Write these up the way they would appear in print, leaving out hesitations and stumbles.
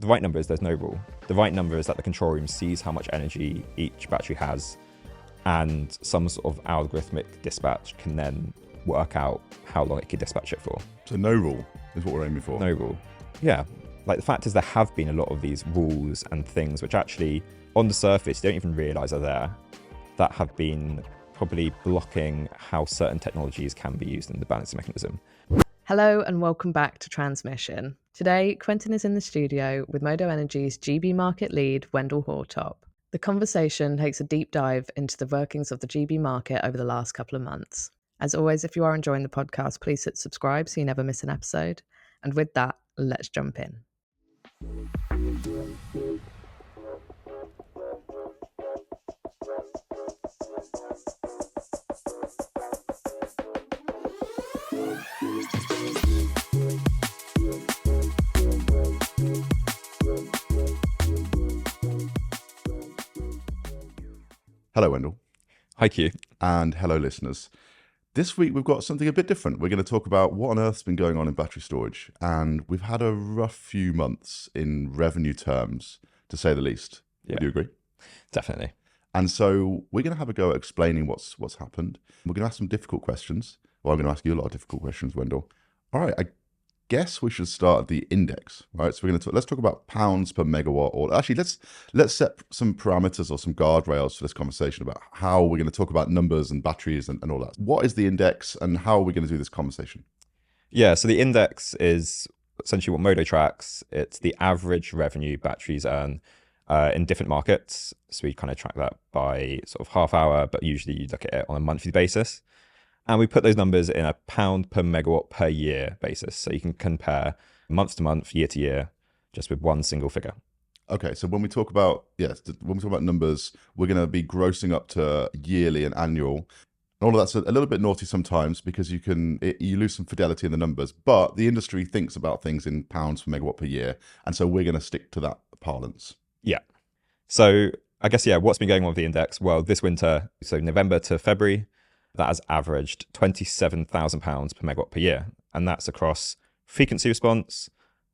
The right number is there's no rule. The right number is that the control room sees how much energy each battery has, and some sort of algorithmic dispatch can then work out how long it can dispatch it for. So no rule is what we're aiming for. No rule. Yeah. Like, the fact is there have been a lot of these rules and things which actually, on the surface, you don't even realise are there, that have been probably blocking how certain technologies can be used in the balancing mechanism. Hello and welcome back to Transmission. Today, Quentin is in the studio with Modo Energy's GB market lead, Wendel Hortop. The conversation takes a deep dive into the workings of the GB market over the last couple of months. As always, if you are enjoying the podcast, please hit subscribe so you never miss an episode. And with that, let's jump in. Hello, Wendel. Hi, Q. And hello, listeners. This week, we've got something a bit different. We're going to talk about what on earth's been going on in battery storage. And we've had a rough few months in revenue terms, to say the least. Yeah. Would you agree? Definitely. And so we're going to have a go at explaining what's happened. We're going to ask some difficult questions. Well, I'm going to ask you a lot of difficult questions, Wendel. All right, I guess we should start at the index, right? So we're going to let's talk about pounds per megawatt, or actually let's set some parameters or some guardrails for this conversation about how we're going to talk about numbers and batteries and all that. What is the index and how are we going to do this conversation? Yeah, so the index is essentially what Modo tracks. It's the average revenue batteries earn in different markets. So we kind of track that by sort of half hour, but usually you look at it on a monthly basis. And we put those numbers in a pound per megawatt per year basis. So you can compare month to month, year to year, just with one single figure. Okay, so when we talk about numbers, we're going to be grossing up to yearly and annual. And all of that's a little bit naughty sometimes because you lose some fidelity in the numbers. But the industry thinks about things in pounds per megawatt per year. And so we're going to stick to that parlance. Yeah. So I guess, what's been going on with the index? Well, this winter, so November to February, that has averaged £27,000 per megawatt per year. And that's across frequency response,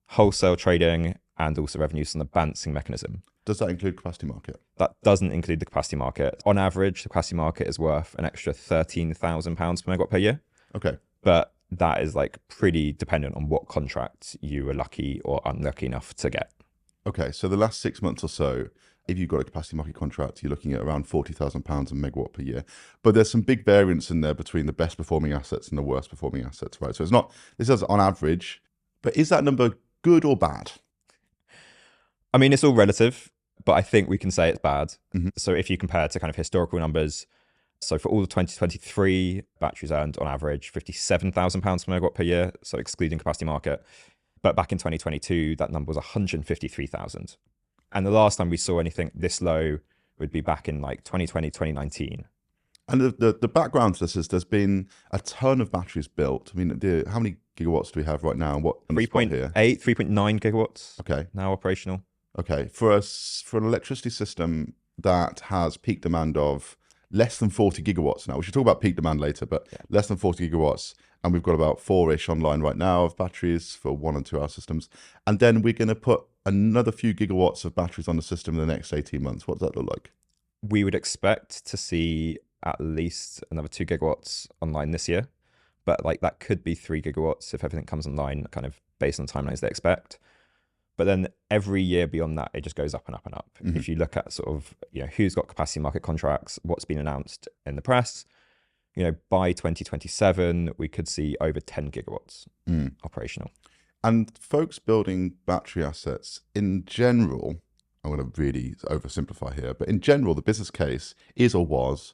wholesale trading, and also revenues from the balancing mechanism. Does that include capacity market? That doesn't include the capacity market. On average, the capacity market is worth an extra £13,000 per megawatt per year. Okay. But that is like pretty dependent on what contract you were lucky or unlucky enough to get. Okay, so the last 6 months or so, if you've got a capacity market contract, you're looking at around £40,000 a megawatt per year. But there's some big variance in there between the best performing assets and the worst performing assets, right? So this is on average, but is that number good or bad? I mean, it's all relative, but I think we can say it's bad. Mm-hmm. So if you compare to kind of historical numbers, so for all of 2023, batteries earned on average £57,000 per megawatt per year, so excluding capacity market. But back in 2022, that number was 153,000. And the last time we saw anything this low would be back in like 2020, 2019. And the background to this is there's been a ton of batteries built. I mean, how many gigawatts do we have right now? What 3.8, 3.9 gigawatts. Okay. Now operational. Okay. For an electricity system that has peak demand of less than 40 gigawatts now, we should talk about peak demand later, but less than 40 gigawatts. And we've got about 4-ish online right now of batteries for 1 and 2 hour systems. And then we're going to put another few gigawatts of batteries on the system in the next 18 months. What does that look like? We would expect to see at least another 2 gigawatts online this year. But like that could be 3 gigawatts if everything comes online, kind of based on timelines they expect. But then every year beyond that, it just goes up and up and up. Mm-hmm. If you look at sort of, who's got capacity market contracts, what's been announced in the press, by 2027, we could see over 10 gigawatts operational. And folks building battery assets in general, I'm going to really oversimplify here, but in general, the business case is or was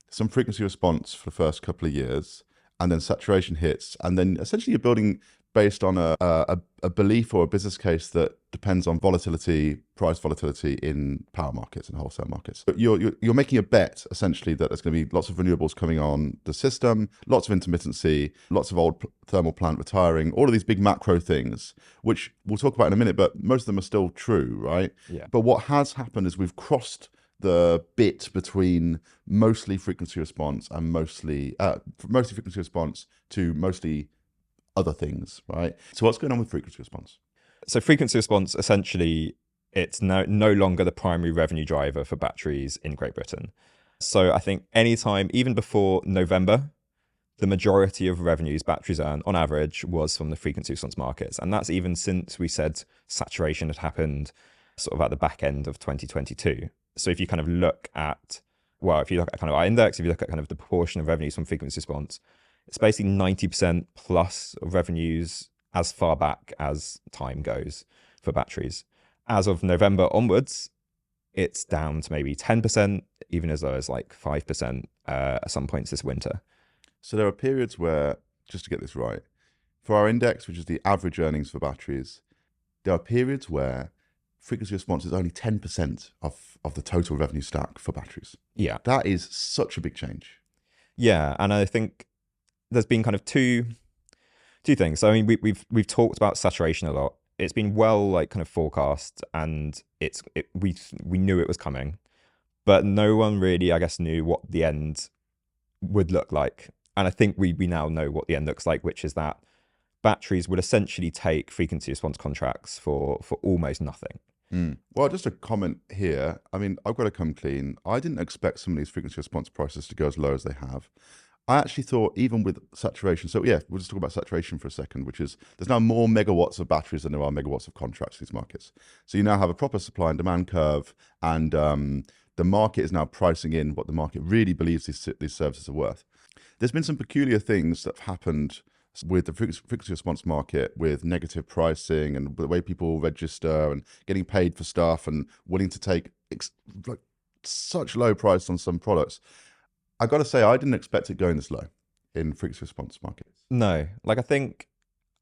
some frequency response for the first couple of years, and then saturation hits, and then essentially you're building based on a belief or a business case that depends on volatility, price volatility in power markets and wholesale markets. But you're making a bet essentially that there's going to be lots of renewables coming on the system, lots of intermittency, lots of old thermal plant retiring, all of these big macro things, which we'll talk about in a minute, but most of them are still true, right? Yeah. But what has happened is we've crossed the bit between mostly frequency response and mostly frequency response to mostly other things, right? So what's going on with frequency response? So frequency response, essentially, it's no longer the primary revenue driver for batteries in Great Britain. So I think anytime, even before November, the majority of revenues batteries earn on average was from the frequency response markets. And that's even since we said saturation had happened sort of at the back end of 2022. So if you kind of look at, well, if you look at kind of our index, if you look at kind of the proportion of revenues from frequency response, it's basically 90% plus of revenues as far back as time goes for batteries. As of November onwards, it's down to maybe 10%, even as low as like 5% at some points this winter. So there are periods where, just to get this right, for our index, which is the average earnings for batteries, there are periods where frequency response is only 10% of the total revenue stack for batteries. Yeah. That is such a big change. Yeah, and I think there's been kind of two things. So I mean, we've talked about saturation a lot. It's been well like kind of forecast, and we knew it was coming, but no one really, I guess, knew what the end would look like. And I think we now know what the end looks like, which is that batteries would essentially take frequency response contracts for almost nothing. Well, just a comment here. I mean, I've got to come clean. I didn't expect some of these frequency response prices to go as low as they have. I actually thought even with saturation, so yeah, we'll just talk about saturation for a second, which is there's now more megawatts of batteries than there are megawatts of contracts in these markets. So you now have a proper supply and demand curve, and the market is now pricing in what the market really believes these services are worth. There's been some peculiar things that have happened with the frequency response market, with negative pricing and the way people register and getting paid for stuff and willing to take like such low price on some products. I got to say, I didn't expect it going this low in frequency response markets. No, like I think,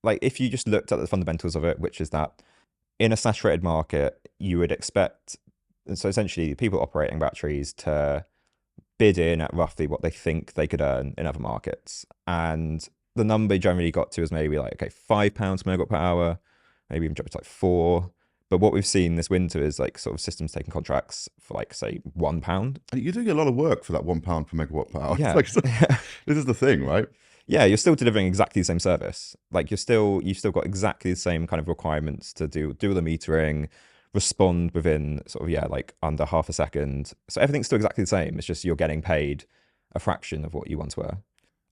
like if you just looked at the fundamentals of it, which is that in a saturated market, you would expect, and so essentially people operating batteries to bid in at roughly what they think they could earn in other markets. And the number generally got to is maybe like, okay, £5 per megawatt per hour, maybe even dropped to like £4. But what we've seen this winter is like sort of systems taking contracts for like, say, £1. And you're doing a lot of work for that £1 per megawatt per hour. Yeah. It's like, this is the thing, right? Yeah, you're still delivering exactly the same service. Like you've still got exactly the same kind of requirements to do all the metering, respond within sort of, yeah, like under half a second. So everything's still exactly the same. It's just you're getting paid a fraction of what you once were.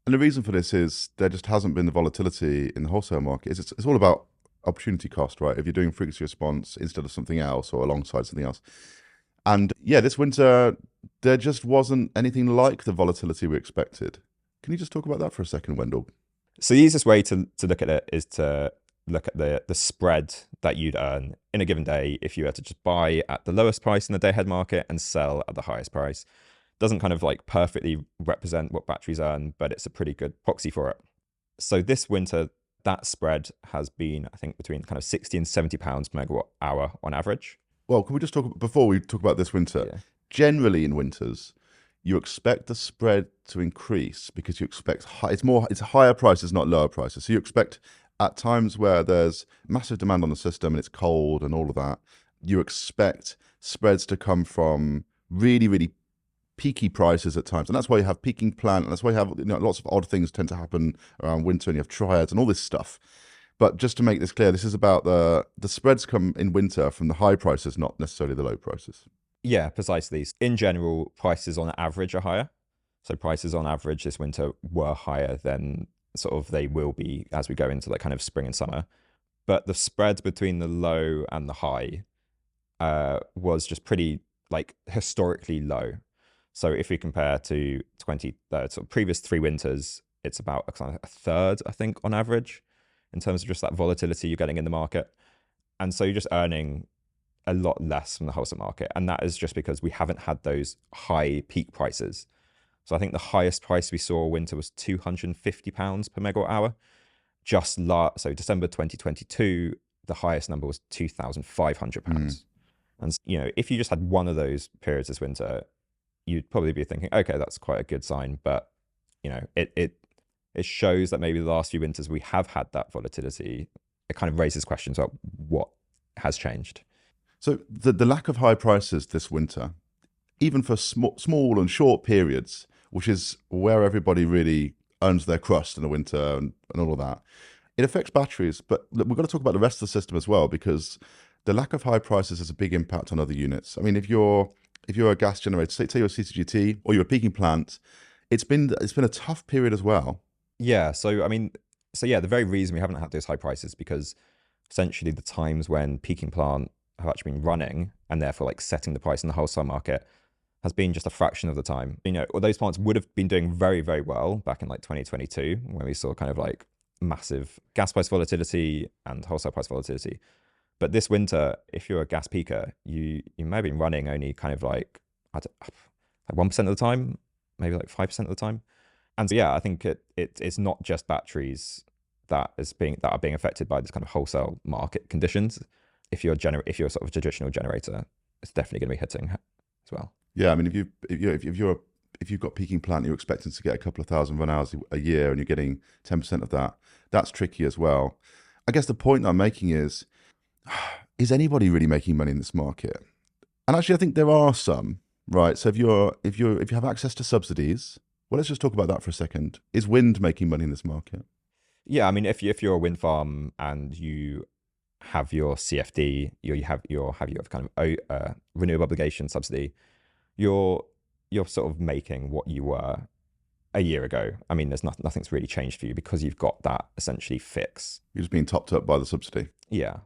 And the reason for this is there just hasn't been the volatility in the wholesale market. It's all about opportunity cost, right? If you're doing frequency response instead of something else or alongside something else. And yeah, this winter, there just wasn't anything like the volatility we expected. Can you just talk about that for a second, Wendel? So the easiest way to look at it is to look at the spread that you'd earn in a given day if you were to just buy at the lowest price in the day ahead market and sell at the highest price. Doesn't kind of like perfectly represent what batteries earn, but it's a pretty good proxy for it. So this winter, that spread has been, I think, between kind of £60 and £70 per megawatt hour on average. Well, can we just talk, before we talk about this winter, Yeah. Generally in winters, you expect the spread to increase because you expect it's higher prices, not lower prices. So you expect at times where there's massive demand on the system and it's cold and all of that, you expect spreads to come from really, really peaky prices at times. And that's why you have peaking plant, and that's why you have lots of odd things tend to happen around winter, and you have triads and all this stuff. But just to make this clear, this is about the spreads come in winter from the high prices, not necessarily the low prices. Yeah, precisely. In general, prices on average are higher. So prices on average this winter were higher than sort of they will be as we go into like kind of spring and summer. But the spread between the low and the high was just pretty like historically low. So if we compare to sort of previous 3 winters, it's about a third, I think, on average, in terms of just that volatility you're getting in the market. And so you're just earning a lot less from the wholesale market. And that is just because we haven't had those high peak prices. So I think the highest price we saw winter was £250 per megawatt hour. So December 2022, the highest number was £2,500. And if you just had one of those periods this winter, you'd probably be thinking, okay, that's quite a good sign. But it shows that maybe the last few winters we have had that volatility. It kind of raises questions about what has changed. So the lack of high prices this winter, even for small and short periods, which is where everybody really earns their crust in the winter and all of that, It affects batteries, but look, we've got to talk about the rest of the system as well, because the lack of high prices has a big impact on other units. I mean, if you're a gas generator, say you're a CCGT or you're a peaking plant, it's been a tough period as well. Yeah. So I mean, so yeah, the very reason we haven't had those high prices because essentially the times when peaking plant have actually been running and therefore like setting the price in the wholesale market has been just a fraction of the time. You know, or those plants would have been doing very, very well back in like 2022 when we saw kind of like massive gas price volatility and wholesale price volatility. But this winter, if you're a gas peaker, you may have been running only kind of like like 1% of the time, maybe like 5% of the time. And so yeah, I think it's not just batteries that are being affected by this kind of wholesale market conditions. If you're sort of a traditional generator, it's definitely going to be hitting as well. Yeah, I mean, if you've got peaking plant, you're expecting to get a couple of thousand run hours a year, and you're getting 10% of that. That's tricky as well. I guess the point I'm making is anybody really making money in this market? And actually, I think there are some, right? So if you have access to subsidies, well, let's just talk about that for a second. Is wind making money in this market? Yeah, I mean, if you're a wind farm and you have your CFD, you have your kind of renewable obligation subsidy, you're sort of making what you were a year ago. I mean, nothing's really changed for you because you've got that essentially fix. You're just being topped up by the subsidy. Yeah.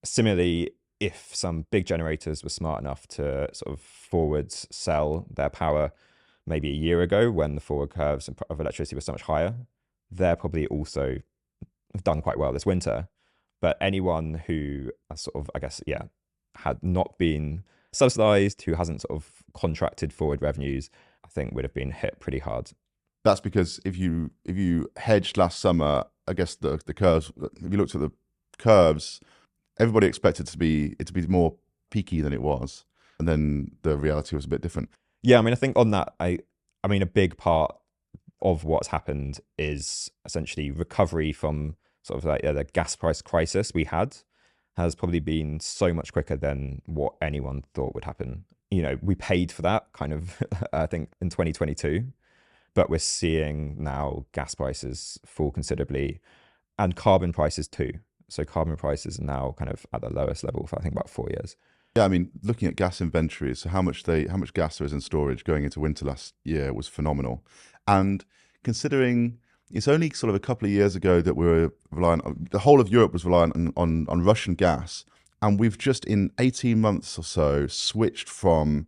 Similarly, if some big generators were smart enough to sort of forward sell their power maybe a year ago when the forward curves of electricity were so much higher, they're probably also have done quite well this winter. But anyone who sort of, I guess, yeah, had not been subsidized, who hasn't sort of contracted forward revenues, I think would have been hit pretty hard. That's because if you hedged last summer, I guess the curves. If you looked at the curves, everybody expected it to be more peaky than it was, and then the reality was a bit different. Yeah, I mean, I think on that, I mean, a big part of what's happened is essentially recovery from sort of like the gas price crisis we had has probably been so much quicker than what anyone thought would happen. You know, we paid for that kind of, I think, in 2022, but we're seeing now gas prices fall considerably and carbon prices too. So carbon prices are now kind of at the lowest level for I think about 4 years. Yeah, I mean, looking at gas inventories, so how much gas there is in storage going into winter last year was phenomenal. And considering it's only sort of a couple of years ago that we were reliant, the whole of Europe was reliant on Russian gas, and we've just in 18 months or so switched from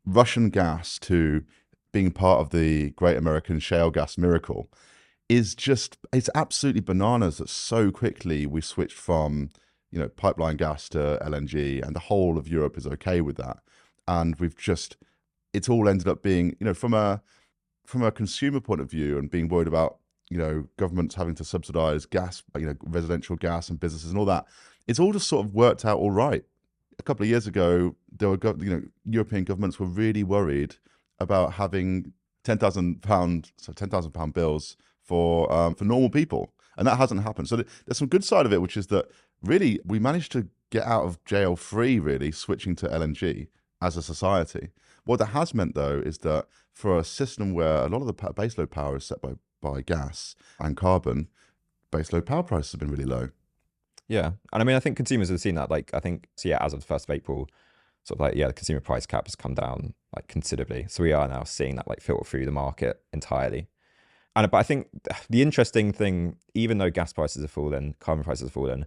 Russian gas to being part of the Great American Shale Gas Miracle. It's absolutely bananas that so quickly we switched from pipeline gas to LNG, and the whole of Europe is okay with that. And it's all ended up being, from a consumer point of view and being worried about, governments having to subsidize gas, residential gas and businesses and all that. It's all just sort of worked out all right. A couple of years ago, European governments were really worried about having £10,000 bills for normal people, and that hasn't happened. So there's some good side of it, which is that really we managed to get out of jail free, really switching to LNG as a society. What that has meant, though, is that for a system where a lot of the baseload power is set by gas and carbon, baseload power prices have been really low. Yeah, and I mean, I think consumers have seen that. Like, I think so. Yeah, as of the 1st of April, sort of like the consumer price cap has come down like considerably. So we are now seeing that like filter through the market entirely. But I think the interesting thing, even though gas prices have fallen, carbon prices have fallen,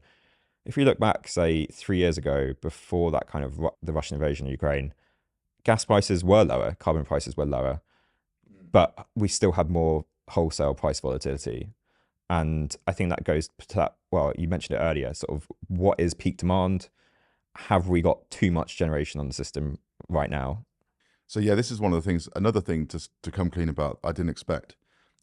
if we look back, say 3 years ago, before that kind of the Russian invasion of Ukraine, gas prices were lower, carbon prices were lower, but we still had more wholesale price volatility. And I think that goes to that, well, you mentioned it earlier, sort of what is peak demand? Have we got too much generation on the system right now? So yeah, this is one of the things, another thing to come clean about, I didn't expect.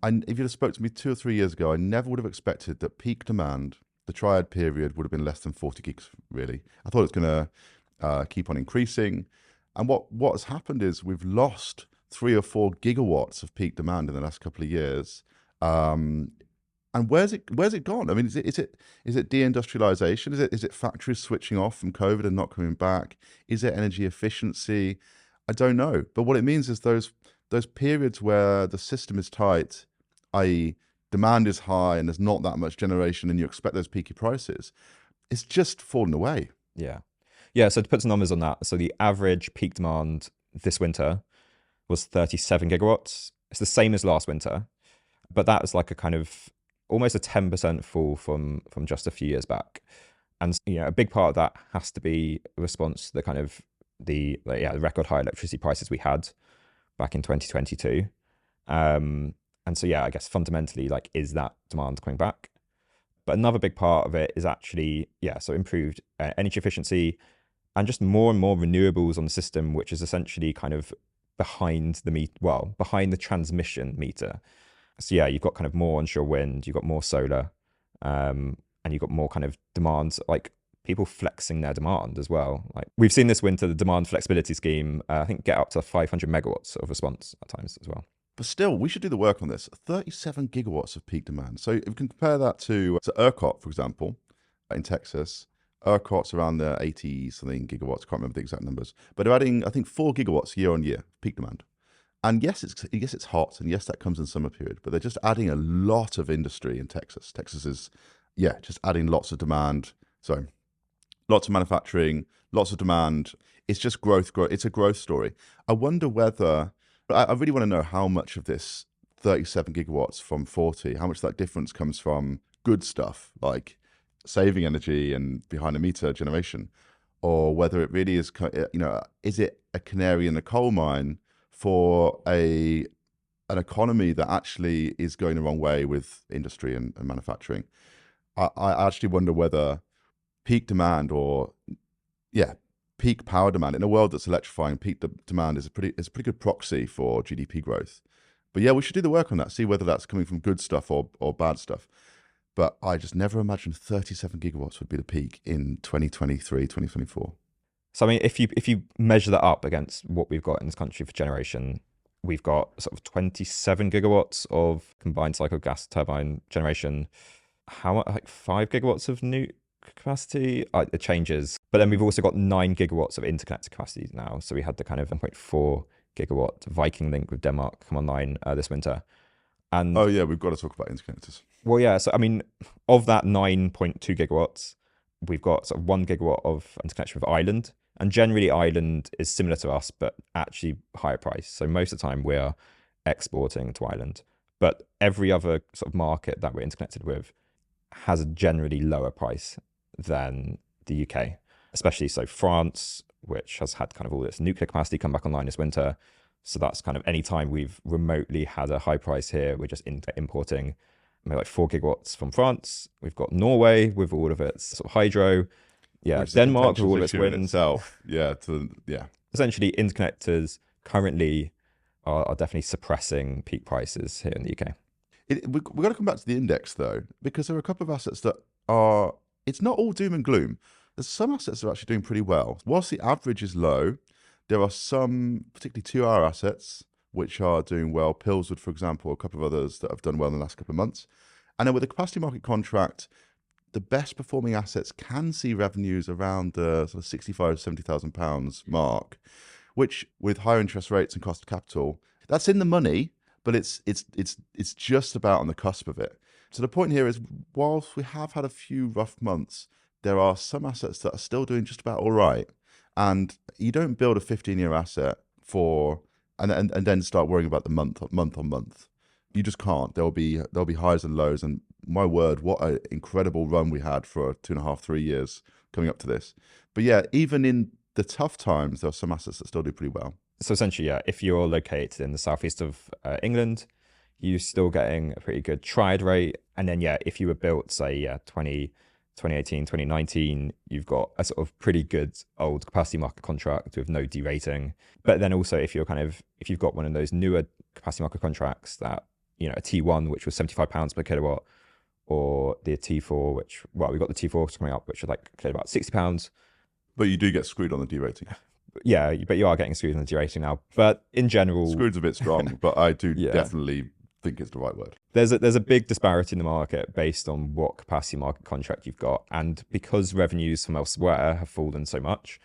And if you'd have spoke to me 2 or 3 years ago, I never would have expected that peak demand, the triad period, would have been less than 40 gigs, really. I thought it was going to keep on increasing. And what has happened is we've lost 3 or 4 gigawatts of peak demand in the last couple of years. And where's it gone? I mean, is it deindustrialization? Is it factories switching off from COVID and not coming back? Is it energy efficiency? I don't know. But what it means is those periods where the system is tight, i.e., demand is high and there's not that much generation and you expect those peaky prices, it's just fallen away. Yeah. Yeah, so to put some numbers on that, so the average peak demand this winter was 37 gigawatts. It's the same as last winter, but that was like a kind of almost a 10% fall from just a few years back. And a big part of that has to be a response to the kind of the record high electricity prices we had back in 2022. And so I guess fundamentally, like, is that demand coming back? But another big part of it is actually so improved energy efficiency and just more and more renewables on the system, which is essentially kind of behind the transmission meter. So you've got kind of more onshore wind, you've got more solar, and you've got more kind of demands, like people flexing their demand as well. Like we've seen this winter, the demand flexibility scheme, I think get up to 500 megawatts of response at times as well. But still, we should do the work on this. 37 gigawatts of peak demand. So if we can compare that to ERCOT, for example, in Texas, ERCOT's around the 80-something gigawatts. I can't remember the exact numbers. But they're adding, I think, 4 gigawatts year on year, peak demand. And yes, it's hot, and yes, that comes in summer period. But they're just adding a lot of industry in Texas. Texas is, just adding lots of demand. So lots of manufacturing, lots of demand. It's just growth. It's a growth story. I wonder whether... I really want to know how much of this 37 gigawatts from 40, how much that difference comes from good stuff like saving energy and behind the meter generation, or whether it really is, is it a canary in the coal mine for an economy that actually is going the wrong way with industry and manufacturing. I actually wonder whether peak demand peak power demand in a world that's electrifying, demand is a pretty good proxy for GDP growth. But we should do the work on that, see whether that's coming from good stuff or bad stuff. But I just never imagined 37 gigawatts would be the peak in 2023, 2024. So I mean, if you measure that up against what we've got in this country for generation, we've got sort of 27 gigawatts of combined cycle gas turbine generation. How much? Like 5 gigawatts of nuke capacity? It changes. But then we've also got 9 gigawatts of interconnected capacity now. So we had the kind of 1.4 gigawatt Viking link with Denmark come online this winter. And we've got to talk about interconnectors. Well, so I mean, of that 9.2 gigawatts, we've got sort of 1 gigawatt of interconnection with Ireland. And generally, Ireland is similar to us, but actually higher price. So most of the time, we're exporting to Ireland. But every other sort of market that we're interconnected with has a generally lower price than the UK. Especially so France, which has had kind of all this nuclear capacity come back online this winter. So that's kind of any time we've remotely had a high price here, we're just importing maybe like 4 gigawatts from France. We've got Norway with all of its sort of hydro. Denmark with all of its wind. Itself. Essentially, interconnectors currently are definitely suppressing peak prices here in the UK. We've got to come back to the index, though, because there are a couple of assets that are... It's not all doom and gloom. There's some assets that are actually doing pretty well. Whilst the average is low, there are some, particularly 2-hour assets, which are doing well. Pillswood, for example, a couple of others that have done well in the last couple of months. And then with the capacity market contract, the best performing assets can see revenues around the sort of 65, 70,000 pounds mark, which with higher interest rates and cost of capital, that's in the money, but it's just about on the cusp of it. So the point here is, whilst we have had a few rough months, there are some assets that are still doing just about all right. And you don't build a 15-year asset and then start worrying about the month on month. You just can't. There'll be highs and lows. And my word, what an incredible run we had for 2.5, 3 years coming up to this. But even in the tough times, there are some assets that still do pretty well. So essentially, if you're located in the southeast of England, you're still getting a pretty good triad rate. And then, if you were built, say, 2018, 2019, you've got a sort of pretty good old capacity market contract with no derating. But then also, if you've got one of those newer capacity market contracts that, a T1, which was £75 per kilowatt, or the T4, we've got the T4 coming up, which are like about £60. But you do get screwed on the derating. Yeah, but you are getting screwed on the derating now. But in general... Screwed's a bit strong, but I do definitely think it's the right word. There's a big disparity in the market based on what capacity market contract you've got. And because revenues from elsewhere have fallen so much,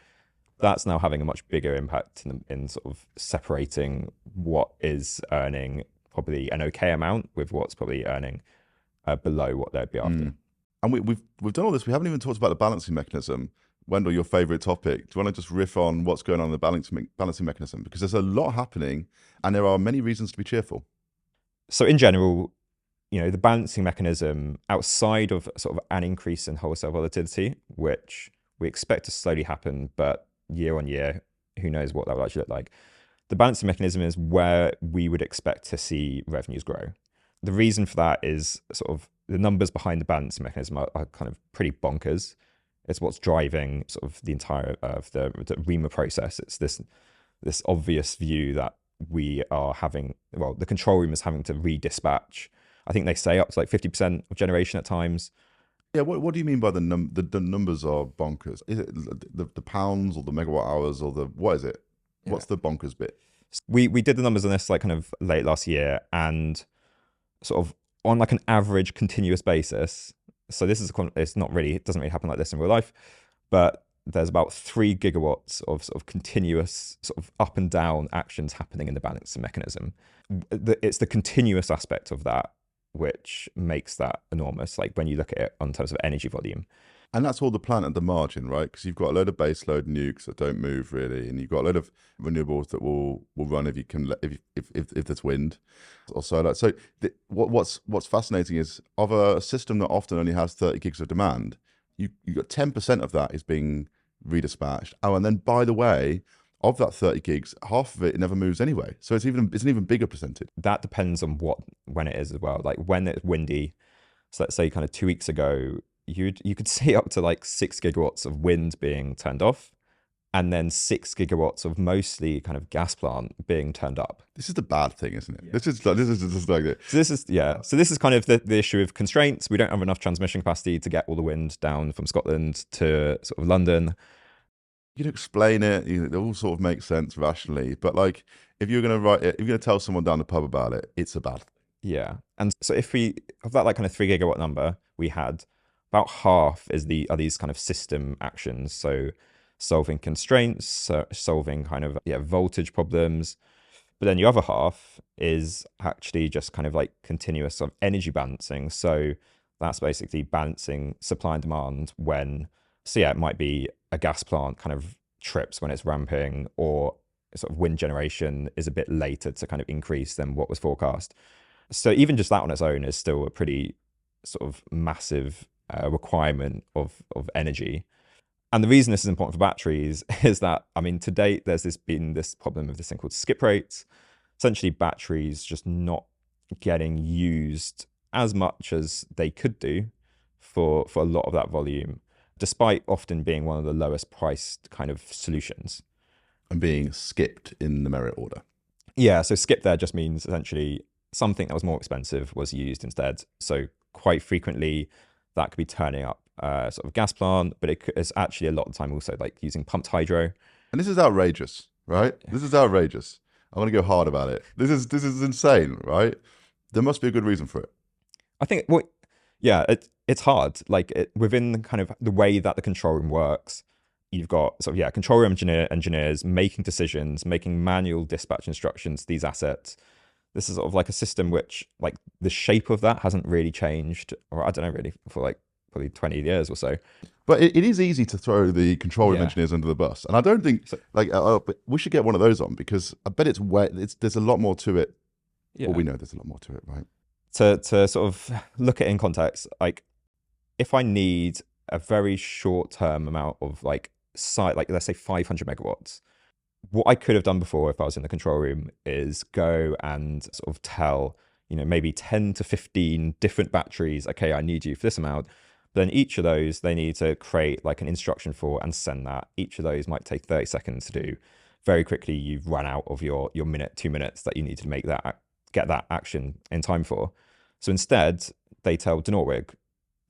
that's now having a much bigger impact in sort of separating what is earning probably an okay amount with what's probably earning below what they'd be after. And we've done all this. We haven't even talked about the balancing mechanism. Wendell, your favorite topic. Do you want to just riff on what's going on in the balancing mechanism? Because there's a lot happening and there are many reasons to be cheerful. So in general, the balancing mechanism outside of sort of an increase in wholesale volatility, which we expect to slowly happen, but year on year, who knows what that will actually look like. The balancing mechanism is where we would expect to see revenues grow. The reason for that is sort of the numbers behind the balancing mechanism are kind of pretty bonkers. It's what's driving sort of the entire of the REMA process. It's this obvious view that we are having, well, the control room is having to redispatch. I think they say up to like 50% of generation at times. Yeah, what do you mean by the numbers are bonkers? Is it the pounds or the megawatt hours or what is it? What's the bonkers bit? We did the numbers on this like kind of late last year, and sort of on like an average continuous basis. So this is it doesn't really happen like this in real life, but there's about 3 gigawatts of sort of continuous sort of up and down actions happening in the balancing mechanism. It's the continuous aspect of that which makes that enormous, like when you look at it on terms of energy volume. And that's all the plant at the margin, right? Because you've got a load of base load nukes that don't move really, and you've got a load of renewables that will run if you can if there's wind or solar. So what's fascinating is of a system that often only has 30 gigs of demand, you got 10% of that is being redispatched. Oh, and then by the way, of that 30 gigs, half of it never moves anyway. So it's an even bigger percentage. That depends on when it is as well. Like when it's windy, so let's say kind of 2 weeks ago, you could see up to like 6 gigawatts of wind being turned off, and then 6 gigawatts of mostly kind of gas plant being turned up. This is the bad thing, isn't it? Yeah. This is just like it. So this is kind of the issue of constraints. We don't have enough transmission capacity to get all the wind down from Scotland to sort of London. You can explain it. It all sort of makes sense rationally, but like if you're going to tell someone down the pub about it, it's a bad thing. Yeah, and so if we of that like kind of 3 gigawatt number, we had about half are these kind of system actions. So solving constraints, solving kind of voltage problems. But then the other half is actually just kind of like continuous sort of energy balancing. So that's basically balancing supply and demand it might be a gas plant kind of trips when it's ramping, or sort of wind generation is a bit later to kind of increase than what was forecast. So even just that on its own is still a pretty sort of massive requirement of energy. And the reason this is important for batteries is that, I mean, to date, there's been this problem of this thing called skip rates. Essentially, batteries just not getting used as much as they could do for a lot of that volume, despite often being one of the lowest priced kind of solutions. And being skipped in the merit order. Yeah, so skip there just means essentially something that was more expensive was used instead. So quite frequently, that could be turning up sort of gas plant, but it's actually a lot of the time also like using pumped hydro. And this is outrageous, right? This is outrageous. I want to go hard about it. This is insane, right? There must be a good reason for it. I think, it's hard. Like within the kind of the way that the control room works, you've got control room engineers making decisions, making manual dispatch instructions to these assets. This is sort of like a system which, like, the shape of that hasn't really changed, or I don't know, really, for like probably 20 years or so. But it is easy to throw the control room engineers under the bus, and I don't think but we should get one of those on, because I bet there's a lot more to it. Yeah. Well, we know there's a lot more to it, right? To sort of look at it in context, like if I need a very short term amount of like let's say 500 megawatts. What I could have done before if I was in the control room is go and sort of tell, maybe 10 to 15 different batteries, okay, I need you for this amount. But then each of those, they need to create like an instruction for and send that. Each of those might take 30 seconds to do. Very quickly, you've run out of your minute, 2 minutes that you need to get that action in time for. So instead, they tell Norwig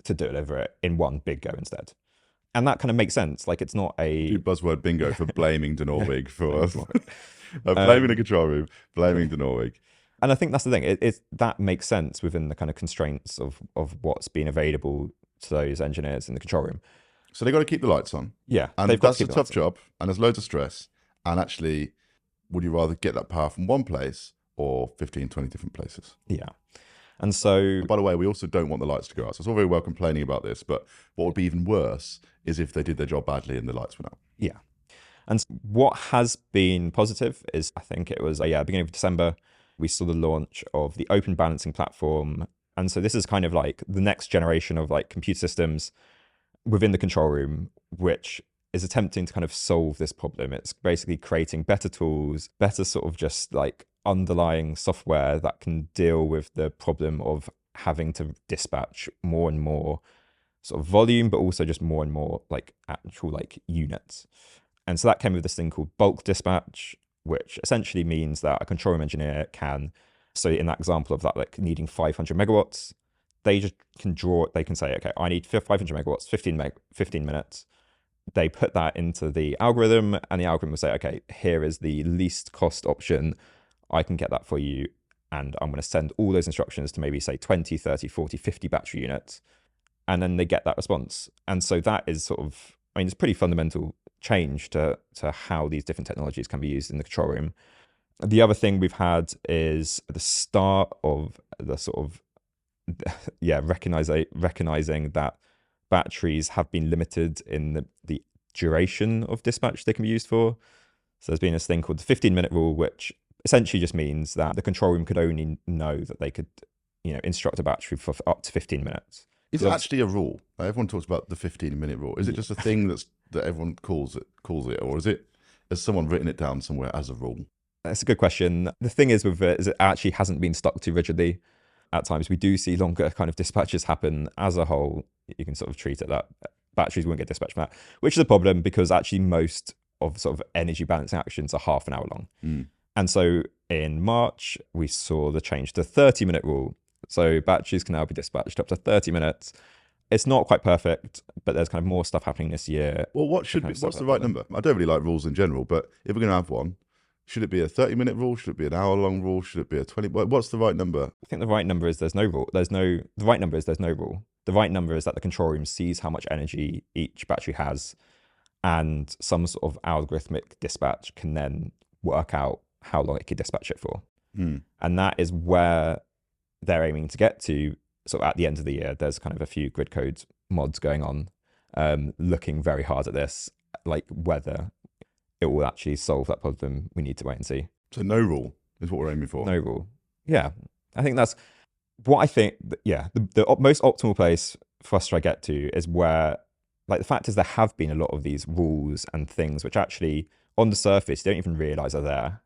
to deliver it in one big go instead. And that kind of makes sense. Like, it's not a... Do buzzword bingo for blaming Norwig for us. Blaming the control room, blaming Norwig. And I think that's the thing. That makes sense within the kind of constraints of what's been available to those engineers in the control room. So they've got to keep the lights on. Yeah. And that's a tough job. And there's loads of stress. And actually, would you rather get that power from one place or 15, 20 different places. Yeah. And so, And by the way, we also don't want the lights to go out. So it's all very well complaining about this, but what would be even worse is if they did their job badly and the lights went out. yeah. And what has been positive is, I think it was, beginning of December, we saw the launch of the open balancing platform. And so this is kind of like the next generation of like computer systems within the control room, which is attempting to kind of solve this problem. It's basically creating better tools, better sort of just like underlying software that can deal with the problem of having to dispatch more and more sort of volume, but also just more and more like actual like units. And so that came with this thing called bulk dispatch, which essentially means that a control room engineer can, so in that example of that, like needing 500 megawatts, they just can they can say, okay, I need 500 megawatts, 15 minutes. They put that into the algorithm, and the algorithm will say, okay, here is the least cost option. I can get that for you. And I'm going to send all those instructions to maybe say 20, 30, 40, 50 battery units. And then they get that response. And so that is sort of, I mean, it's pretty fundamental change to how these different technologies can be used in the control room. The other thing we've had is the start of the sort of, recognizing that batteries have been limited in the duration of dispatch they can be used for. So there's been this thing called the 15-minute rule, which essentially just means that the control room could only know that they could, instruct a battery for up to 15 minutes. Is it actually a rule? Like everyone talks about the 15-minute rule. Is it just a thing that everyone calls it, or has someone written it down somewhere as a rule? That's a good question. The thing is with it actually hasn't been stuck to rigidly. At times we do see longer kind of dispatches happen. As a whole, you can sort of treat it that batteries won't get dispatched from that, which is a problem because actually most of sort of energy balancing actions are half an hour long. And so in March, we saw the change to 30-minute rule. So batteries can now be dispatched up to 30 minutes. It's not quite perfect, but there's kind of more stuff happening this year. Well, what's the right number? I don't really like rules in general, but if we're going to have one, should it be a 30-minute rule? Should it be an hour-long rule? Should it be a 20? What's the right number? I think the right number is there's no rule. The right number is there's no rule. The right number is that the control room sees how much energy each battery has, and some sort of algorithmic dispatch can then work out how long it could dispatch it for. And that is where they're aiming to get to. So at the end of the year, there's kind of a few grid code mods going on, looking very hard at this, like whether it will actually solve that problem. We need to wait and see. So no rule is what we're aiming for. No rule. Yeah. I think that's what I think. The most optimal place for us to try to get to is where, like, the fact is there have been a lot of these rules and things which actually on the surface you don't even realize are there,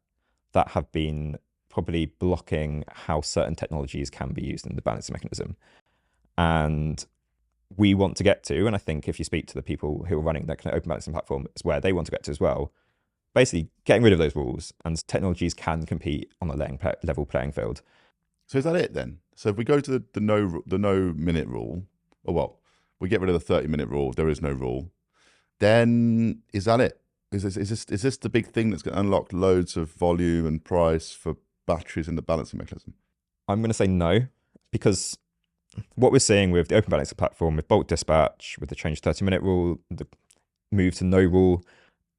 that have been probably blocking how certain technologies can be used in the balancing mechanism. And we want to get to, and I think if you speak to the people who are running that kind of open balancing platform, it's where they want to get to as well. Basically, getting rid of those rules, and technologies can compete on a level playing field. So is that it then? So if we go to the no minute rule, or well, we get rid of the 30-minute rule, there is no rule, then is that it? Is this the big thing that's going to unlock loads of volume and price for batteries in the balancing mechanism? I'm going to say no, because what we're seeing with the open balancing platform, with bulk dispatch, with the change 30-minute rule, the move to no rule,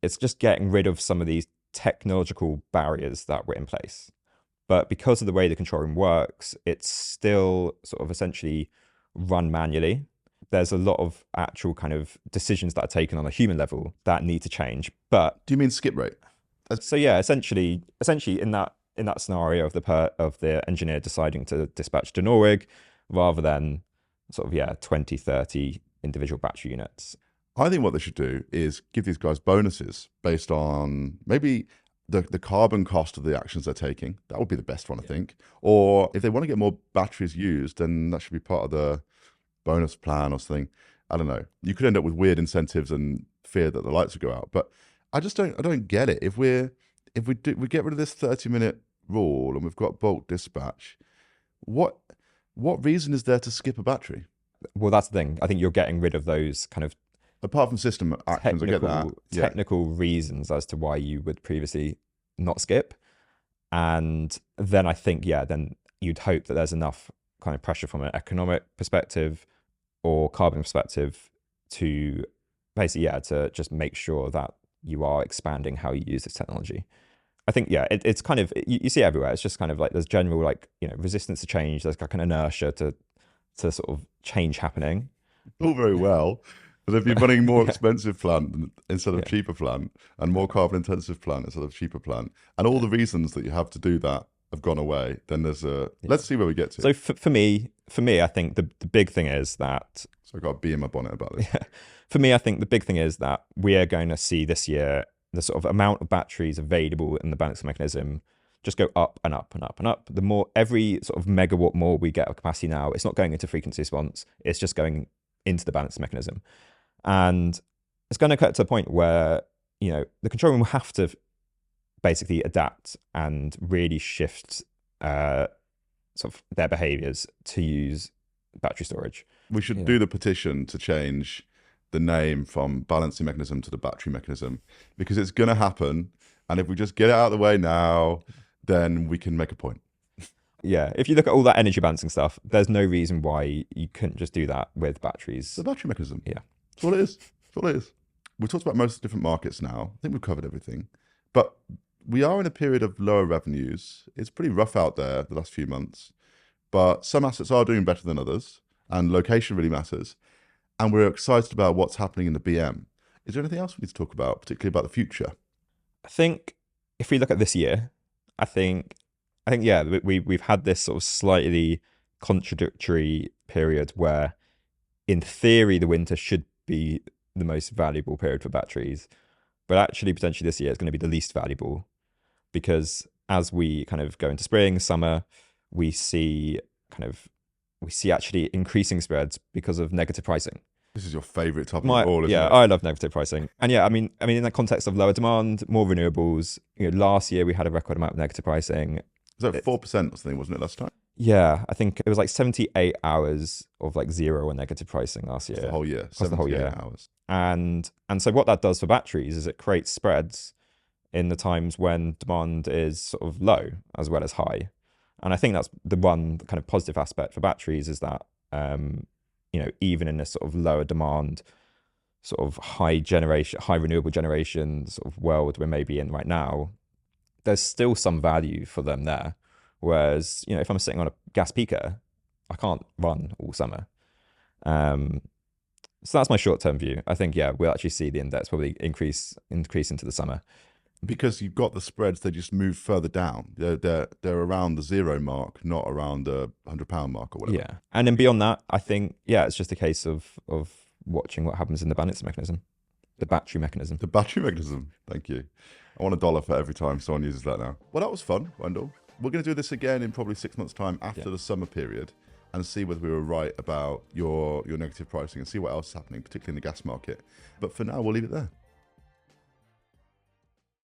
it's just getting rid of some of these technological barriers that were in place. But because of the way the control room works, it's still sort of essentially run manually. There's a lot of actual kind of decisions that are taken on a human level that need to change. But do you mean skip rate? So yeah, essentially in that scenario of the engineer deciding to dispatch to Norwig rather than sort of 20, 30 individual battery units. I think what they should do is give these guys bonuses based on maybe the carbon cost of the actions they're taking. That would be the best one, I think. Or if they want to get more batteries used, then that should be part of the bonus plan or something. I don't know. You could end up with weird incentives and fear that the lights would go out. But I don't get it. If we get rid of this 30-minute rule and we've got bulk dispatch, what reason is there to skip a battery? Well, that's the thing. I think you're getting rid of those kind of, apart from system actions, I get that. Technical reasons as to why you would previously not skip. And then I think, then you'd hope that there's enough kind of pressure from an economic perspective or carbon perspective to basically, to just make sure that you are expanding how you use this technology. I think, yeah, it's kind of, you see it everywhere. It's just kind of like there's general, like, you know, resistance to change. There's like an inertia to sort of change happening. All very well. But if you're running more Yeah. expensive plant instead of Yeah. cheaper plant, and more carbon intensive plant instead of cheaper plant, and all the reasons that you have to do that have gone away, then there's let's see where we get to. So for me, I think the big thing is that, So I've got a bee in my bonnet about this. for me, I think the big thing is that we are going to see this year the sort of amount of batteries available in the balancing mechanism just go up and up and up and up. The more, every sort of megawatt more we get of capacity now, it's not going into frequency response, it's just going into the balancing mechanism. And it's going to get to a point where, you know, the control room will have to basically adapt and really shift sort of their behaviors to use battery storage. We should do the petition to change the name from balancing mechanism to the battery mechanism, because it's going to happen. And if we just get it out of the way now, then we can make a point. Yeah, if you look at all that energy balancing stuff, there's no reason why you couldn't just do that with batteries. The battery mechanism. Yeah. That's all it is. That's all it is. We've talked about most of the different markets now. I think we've covered everything. But we are in a period of lower revenues. It's pretty rough out there the last few months. But some assets are doing better than others, and location really matters. And we're excited about what's happening in the BM. Is there anything else we need to talk about, particularly about the future? I think if we look at this year, I think yeah, we've had this sort of slightly contradictory period where, in theory, the winter should be the most valuable period for batteries, but actually potentially this year is going to be the least valuable, because as we kind of go into spring, summer, we see actually increasing spreads because of negative pricing. This is your favourite topic of all, isn't yeah, it? I love negative pricing. And yeah, I mean, in the context of lower demand, more renewables, you know, last year we had a record amount of negative pricing. Was that 4% or something, wasn't it, last time? Yeah, I think it was like 78 hours of like zero or negative pricing last year. The whole year. That's the whole year. Hours. And so what that does for batteries is it creates spreads in the times when demand is sort of low as well as high. And I think that's the one kind of positive aspect for batteries, is that, you know, even in this sort of lower demand, sort of high renewable generation sort of world we're maybe in right now, there's still some value for them there. Whereas, you know, if I'm sitting on a gas peaker, I can't run all summer. So that's my short-term view. I think, yeah, we'll actually see the index probably increase into the summer. Because you've got the spreads, they just move further down. They're around the zero mark, not around the £100 mark or whatever. Yeah, and then beyond that, I think, yeah, it's just a case of watching what happens in the balancing mechanism, the battery mechanism. The battery mechanism. Thank you. I want $1 for every time someone uses that now. Well, that was fun, Wendel. We're going to do this again in probably 6 months' time after the summer period, and see whether we were right about your negative pricing and see what else is happening, particularly in the gas market. But for now, we'll leave it there.